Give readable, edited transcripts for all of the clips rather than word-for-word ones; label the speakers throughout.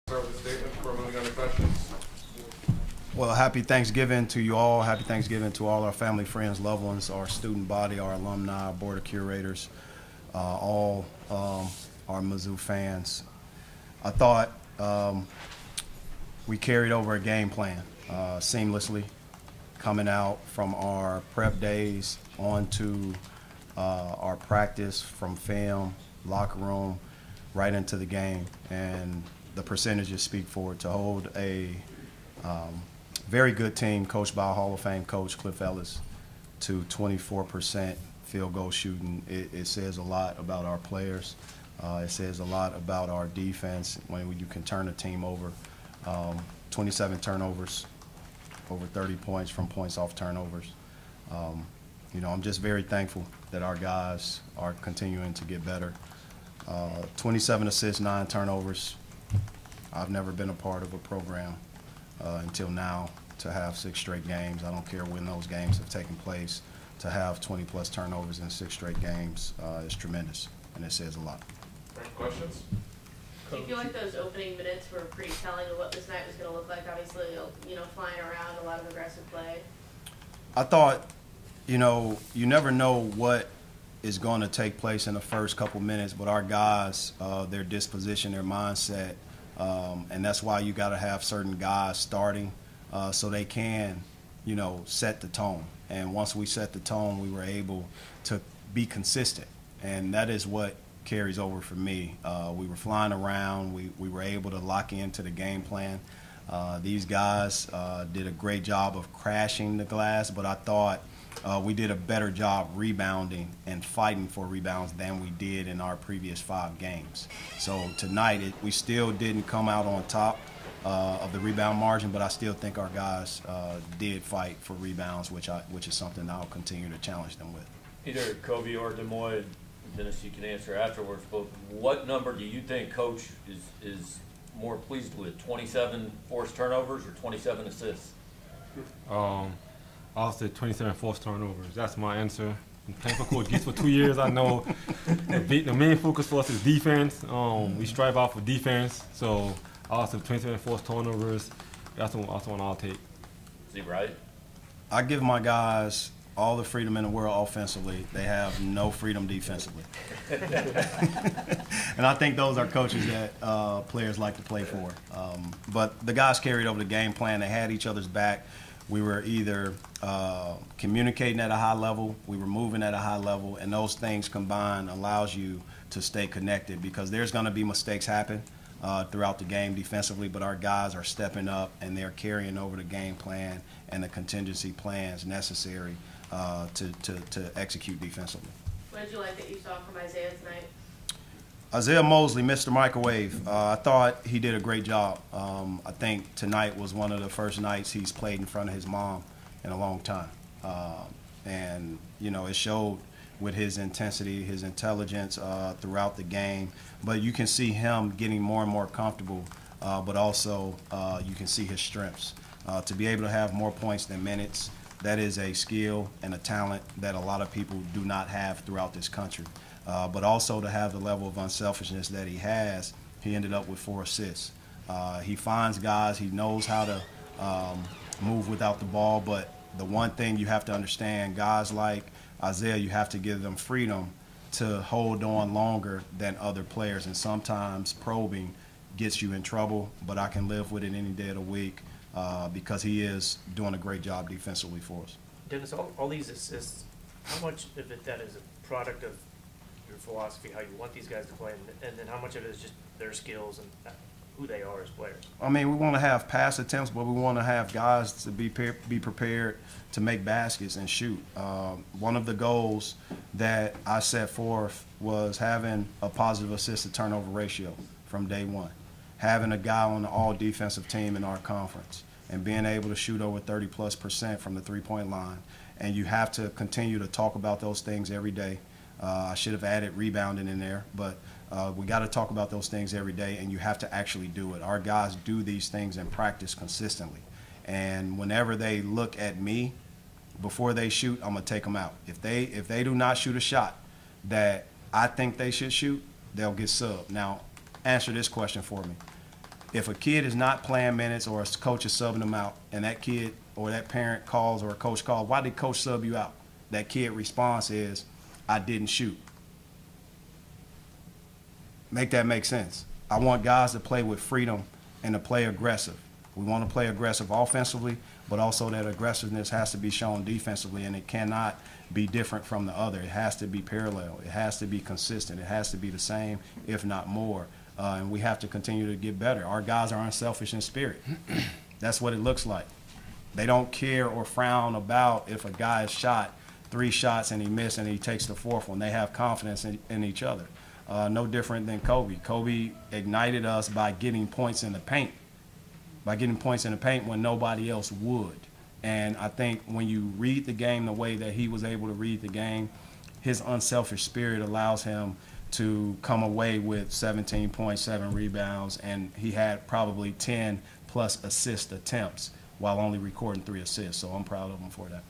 Speaker 1: Start with a statement before moving on to questions.
Speaker 2: Well, happy Thanksgiving to you all. Happy Thanksgiving to all our family, friends, loved ones, our student body, our alumni, our board of curators, all our Mizzou fans. I thought we carried over a game plan seamlessly, coming out from our prep days onto our practice, from film, locker room, right into the game. And the percentages speak for it. To hold a very good team coached by a Hall of Fame coach, Cliff Ellis, to 24% field goal shooting, it says a lot about our players. It says a lot about our defense when you can turn a team over. 27 turnovers, over 30 points from points off turnovers. I'm just very thankful that our guys are continuing to get better. 27 assists, 9 turnovers. I've never been a part of a program until now to have 6 straight games. I don't care when those games have taken place. To have 20-plus turnovers in 6 straight games is tremendous, and it says a lot.
Speaker 1: Any questions?
Speaker 3: Do you feel like those opening minutes were pretty telling of what this night was going to look like? Obviously, flying around, a lot of aggressive play.
Speaker 2: I thought, you never know what is going to take place in the first couple minutes, but our guys, their disposition, their mindset, and that's why you got to have certain guys starting so they can, set the tone. And once we set the tone, we were able to be consistent, and that is what carries over for me. We were flying around. We were able to lock into the game plan. These guys did a great job of crashing the glass, but I thought we did a better job rebounding and fighting for rebounds than we did in our previous 5 games. So tonight, we still didn't come out on top of the rebound margin, but I still think our guys did fight for rebounds, which is something I'll continue to challenge them with.
Speaker 4: Either Kobe or Demoy, Dennis, you can answer afterwards, but what number do you think Coach is more pleased with, 27 forced turnovers or 27 assists?
Speaker 5: I'll say 27 forced turnovers. That's my answer. I'm thankful Coach Gets for 2 years. I know the main focus for us is defense. We strive out for defense, so I'll say 27 forced turnovers. That's the one I'll take.
Speaker 4: Is he right?
Speaker 2: I give my guys all the freedom in the world offensively. They have no freedom defensively. And I think those are coaches that players like to play for. But the guys carried over the game plan. They had each other's back. We were either communicating at a high level, we were moving at a high level, and those things combined allows you to stay connected, because there's going to be mistakes happen throughout the game defensively, but our guys are stepping up and they're carrying over the game plan and the contingency plans necessary to execute defensively.
Speaker 3: What did you like that you saw from Isaiah tonight?
Speaker 2: Isaiah Mosley, Mr. Microwave. I thought he did a great job. I think tonight was one of the first nights he's played in front of his mom in a long time. And, it showed with his intensity, his intelligence throughout the game. But you can see him getting more and more comfortable, but also you can see his strengths. To be able to have more points than minutes, that is a skill and a talent that a lot of people do not have throughout this country. But also to have the level of unselfishness that he has, he ended up with 4 assists. He finds guys, he knows how to move without the ball, but the one thing you have to understand, guys like Isaiah, you have to give them freedom to hold on longer than other players, and sometimes probing gets you in trouble, but I can live with it any day of the week because he is doing a great job defensively for us.
Speaker 6: Dennis, all these assists, how much of it that is a product of your philosophy, how you want these guys to play, and then how much of it is just their skills and who they are as players?
Speaker 2: I mean, we want to have pass attempts, but we want to have guys to be prepared to make baskets and shoot. One of the goals that I set forth was having a positive assist-to-turnover ratio from day one, having a guy on the all-defensive team in our conference, and being able to shoot over 30+% from the three-point line. And you have to continue to talk about those things every day. I should have added rebounding in there, but we got to talk about those things every day, and you have to actually do it. Our guys do these things in practice consistently. And whenever they look at me before they shoot, I'm going to take them out. If they do not shoot a shot that I think they should shoot, they'll get subbed. Now, answer this question for me. If a kid is not playing minutes or a coach is subbing them out, and that kid or that parent calls or a coach calls, why did coach sub you out? That kid response is, I didn't shoot. Make that make sense. I want guys to play with freedom and to play aggressive. We want to play aggressive offensively, but also that aggressiveness has to be shown defensively, and it cannot be different from the other. It has to be parallel. It has to be consistent. It has to be the same, if not more. And we have to continue to get better. Our guys are unselfish in spirit. That's what it looks like. They don't care or frown about if a guy has shot 3 shots and he missed and he takes the 4th one. They have confidence in each other. No different than Kobe. Kobe ignited us by getting points in the paint. By getting points in the paint when nobody else would. And I think when you read the game the way that he was able to read the game, his unselfish spirit allows him to come away with 17.7 rebounds, and he had probably 10 plus assist attempts while only recording 3 assists. So I'm proud of him for that.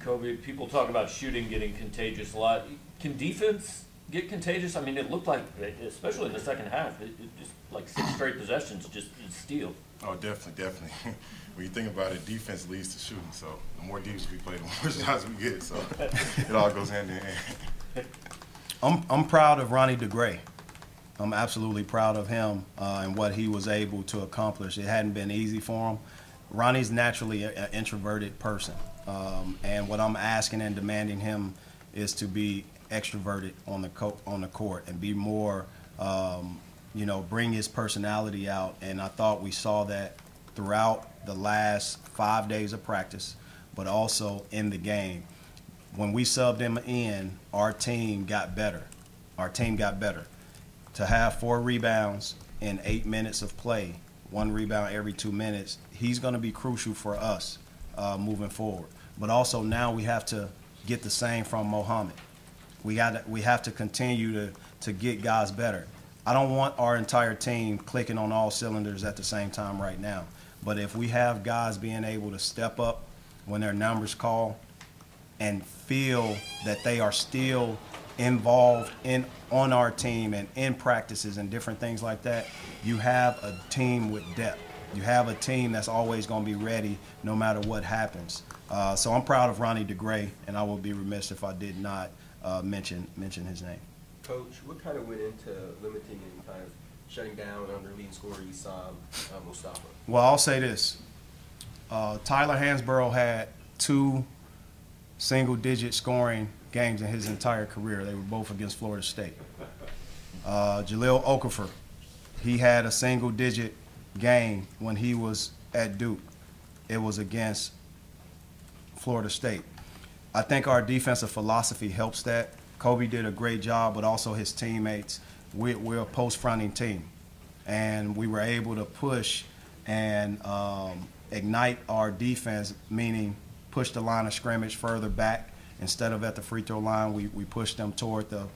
Speaker 4: Kobe, people talk about shooting getting contagious a lot. Can defense get contagious? I mean, it looked like, especially in the second half, it just like 6 straight possessions, just steal.
Speaker 7: Oh, definitely, definitely. When you think about it, defense leads to shooting. So the more defense we play, the more shots we get. So it all goes hand in hand.
Speaker 2: I'm proud of Ronnie DeGray. I'm absolutely proud of him and what he was able to accomplish. It hadn't been easy for him. Ronnie's naturally an introverted person, and what I'm asking and demanding him is to be extroverted on the court and be more, bring his personality out. And I thought we saw that throughout the last 5 days of practice, but also in the game. When we subbed him in, our team got better. Our team got better. To have 4 rebounds in 8 minutes of play, 1 rebound every 2 minutes, he's going to be crucial for us moving forward. But also now we have to get the same from Mohammed. We have to continue to get guys better. I don't want our entire team clicking on all cylinders at the same time right now. But if we have guys being able to step up when their numbers call and feel that they are still involved on our team and in practices and different things like that, you have a team with depth. You have a team that's always going to be ready no matter what happens. So I'm proud of Ronnie DeGray, and I would be remiss if I did not mention his name.
Speaker 8: Coach, what kind of went into limiting and kind of shutting down under leading scorer Isam Mustafa?
Speaker 2: Well, I'll say this. Tyler Hansborough had 2 single-digit scoring games in his entire career. They were both against Florida State. Jahlil Okafor, he had a single-digit game when he was at Duke. It was against Florida State. I think our defensive philosophy helps that. Kobe did a great job, but also his teammates. We're a post-fronting team, and we were able to push and ignite our defense, meaning push the line of scrimmage further back. Instead of at the free throw line, we push them toward the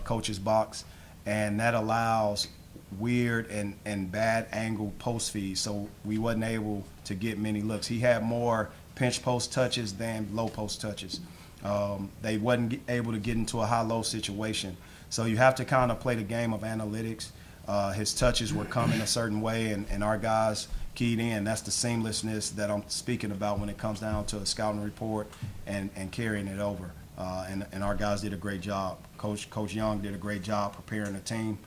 Speaker 2: coach's box, and that allows weird and bad angle post feeds, so we wasn't able to get many looks. He had more pinch post touches than low post touches. They wasn't able to get into a high-low situation. So you have to kind of play the game of analytics. His touches were coming a certain way, and our guys keyed in. That's the seamlessness that I'm speaking about when it comes down to a scouting report and carrying it over. And our guys did a great job. Coach Young did a great job preparing the team.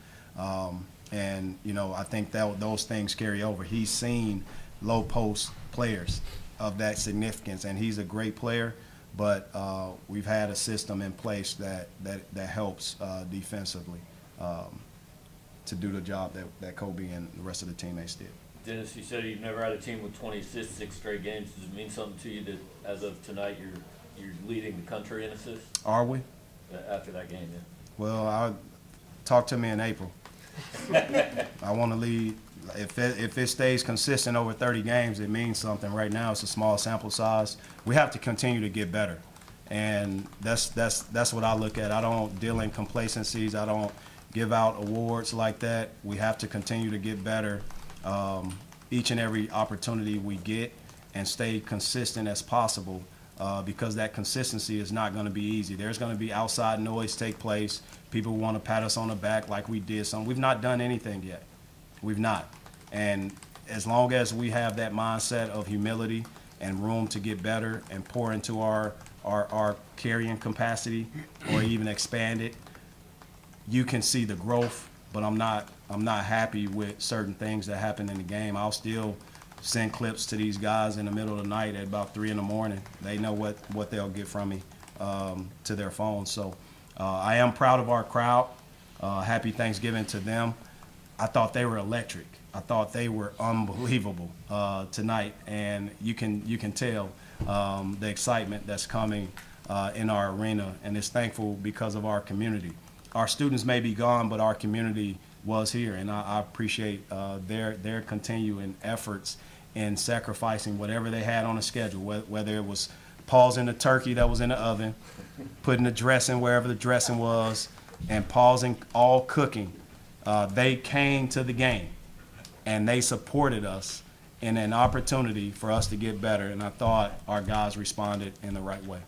Speaker 2: And, I think that those things carry over. He's seen low post players of that significance, and he's a great player. But we've had a system in place that helps defensively to do the job that Kobe and the rest of the teammates did.
Speaker 4: Dennis, you said you've never had a team with 20 assists 6 straight games. Does it mean something to you that as of tonight you're leading the country in assists?
Speaker 2: Are we?
Speaker 4: After that game, yeah.
Speaker 2: Well, talk to me in April. I want to lead. If it stays consistent over 30 games, it means something. Right now, it's a small sample size. We have to continue to get better, and that's what I look at. I don't deal in complacencies. I don't give out awards like that. We have to continue to get better each and every opportunity we get, and stay consistent as possible. Because that consistency is not going to be easy. There's going to be outside noise take place. People want to pat us on the back like we did something. We've not done anything yet. We've not. And as long as we have that mindset of humility and room to get better and pour into our carrying capacity or even expand it, you can see the growth. But I'm not happy with certain things that happen in the game. I'll still send clips to these guys in the middle of the night at about 3 in the morning. They know what they'll get from me to their phones. So I am proud of our crowd. Happy Thanksgiving to them. I thought they were electric. I thought they were unbelievable tonight, and you can tell the excitement that's coming in our arena, and it's thankful because of our community. Our students may be gone, but our community was here, and I appreciate their continuing efforts in sacrificing whatever they had on the schedule, whether it was pausing the turkey that was in the oven, putting the dressing wherever the dressing was, and pausing all cooking. They came to the game, and they supported us in an opportunity for us to get better, and I thought our guys responded in the right way.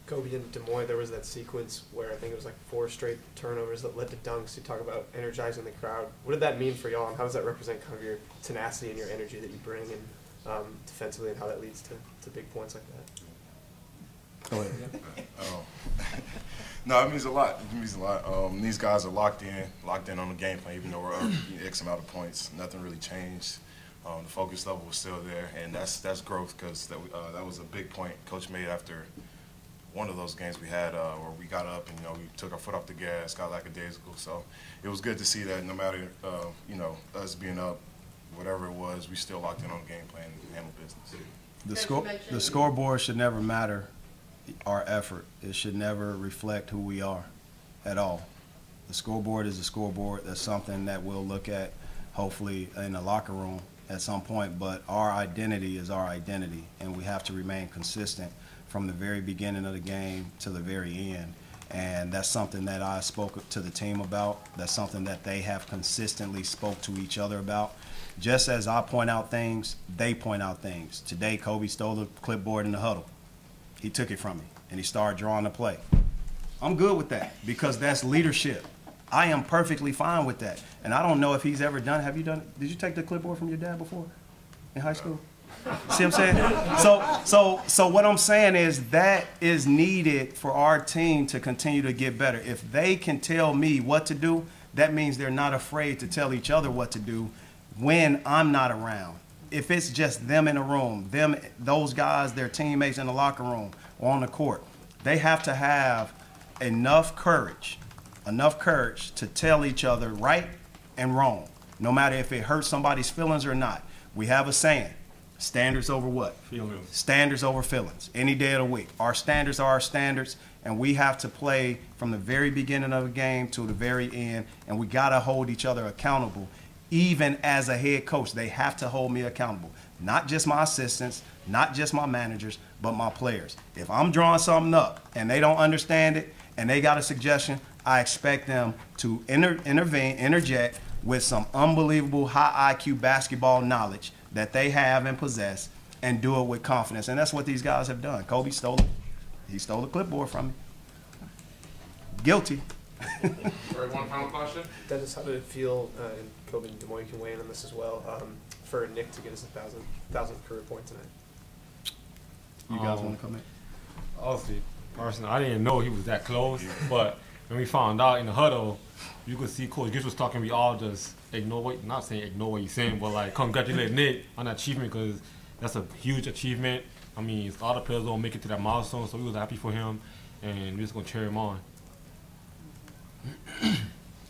Speaker 9: Kobe in Des Moines, there was that sequence where I think it was like 4 straight turnovers that led to dunks. You talk about energizing the crowd. What did that mean for y'all, and how does that represent kind of your tenacity and your energy that you bring in defensively, and how that leads to big points like that?
Speaker 2: Go ahead.
Speaker 7: No, it means a lot. It means a lot. These guys are locked in on the game plan, even though we're up X amount of points. Nothing really changed. The focus level was still there, and that's growth, because that was a big point Coach made after one of those games we had where we got up and we took our foot off the gas, got lackadaisical. So it was good to see that no matter us being up, whatever it was, we still locked in on the game plan and handled business.
Speaker 2: The scoreboard should never matter our effort. It should never reflect who we are at all. The scoreboard is a scoreboard. That's something that we'll look at hopefully in the locker room at some point, but our identity is our identity, and we have to remain consistent from the very beginning of the game to the very end. And that's something that I spoke to the team about. That's something that they have consistently spoke to each other about. Just as I point out things, they point out things. Today, Kobe stole the clipboard in the huddle. He took it from me, and he started drawing the play. I'm good with that because that's leadership. I am perfectly fine with that. And I don't know if he's ever done, have you done it? Did you take the clipboard from your dad before in high school? See what I'm saying? So what I'm saying is that is needed for our team to continue to get better. If they can tell me what to do, that means they're not afraid to tell each other what to do when I'm not around. If it's just them in a room, those guys, their teammates in the locker room or on the court, they have to have enough courage to tell each other right and wrong, no matter if it hurts somebody's feelings or not. We have a saying, standards over what?
Speaker 5: Feelings.
Speaker 2: Standards over feelings, any day of the week. Our standards are our standards, and we have to play from the very beginning of the game to the very end, and we got to hold each other accountable. Even as a head coach, they have to hold me accountable. Not just my assistants, not just my managers, but my players. If I'm drawing something up and they don't understand it and they got a suggestion, I expect them to interject with some unbelievable high IQ basketball knowledge that they have and possess, and do it with confidence. And that's what these guys have done. Kobe stole it. He stole the clipboard from me. Guilty.
Speaker 1: All right, one final question.
Speaker 9: Dennis, how did it feel, and Kobe and Des Moines can weigh in on this as well, for Nick to get his 1,000th career point tonight?
Speaker 2: You guys want to come in?
Speaker 5: Honestly, personally, I didn't know he was that close, but when we found out in the huddle, you could see Coach Gibbs was talking, we all just ignore what he's saying, but like congratulate Nick on that achievement, because that's a huge achievement. I mean, a lot of players don't make it to that milestone, so we was happy for him, and we're just going to cheer him on.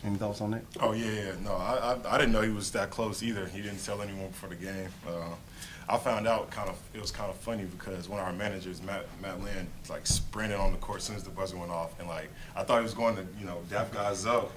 Speaker 2: Any thoughts on that?
Speaker 7: Oh, yeah. No, I didn't know he was that close either. He didn't tell anyone before the game. I found out it was kind of funny because one of our managers, Matt Lynn, like sprinted on the court as soon as the buzzer went off, and like I thought he was going to dap guys up.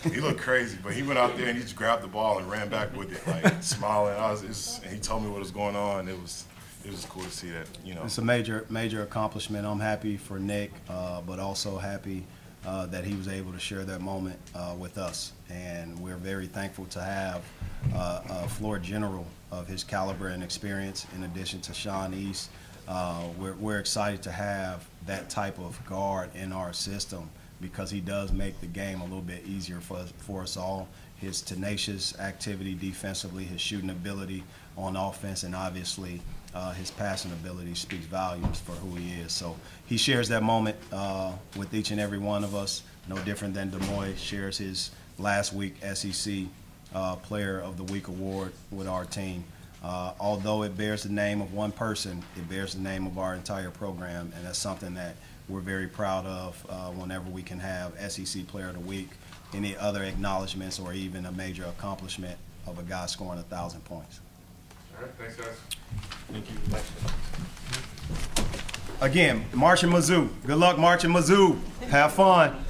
Speaker 7: He looked crazy, but he went out there and he just grabbed the ball and ran back with it, like smiling. And he told me what was going on. It was just cool to see that.
Speaker 2: It's a major accomplishment. I'm happy for Nick, but also happy that he was able to share that moment with us, and we're very thankful to have a floor general of his caliber and experience, in addition to Sean East. We're excited to have that type of guard in our system because he does make the game a little bit easier for us all. his tenacious activity defensively, his shooting ability on offense, and obviously his passing ability speaks volumes for who he is. So he shares that moment with each and every one of us, no different than Demoy shares his last week SEC Player of the Week award with our team. Although it bears the name of one person, it bears the name of our entire program, and that's something that we're very proud of whenever we can have SEC Player of the Week, any other acknowledgments, or even a major accomplishment of a guy scoring 1,000 points.
Speaker 1: All right, thanks, guys.
Speaker 5: Thank you.
Speaker 2: Again, marching Mizzou. Good luck marching Mizzou. Have fun.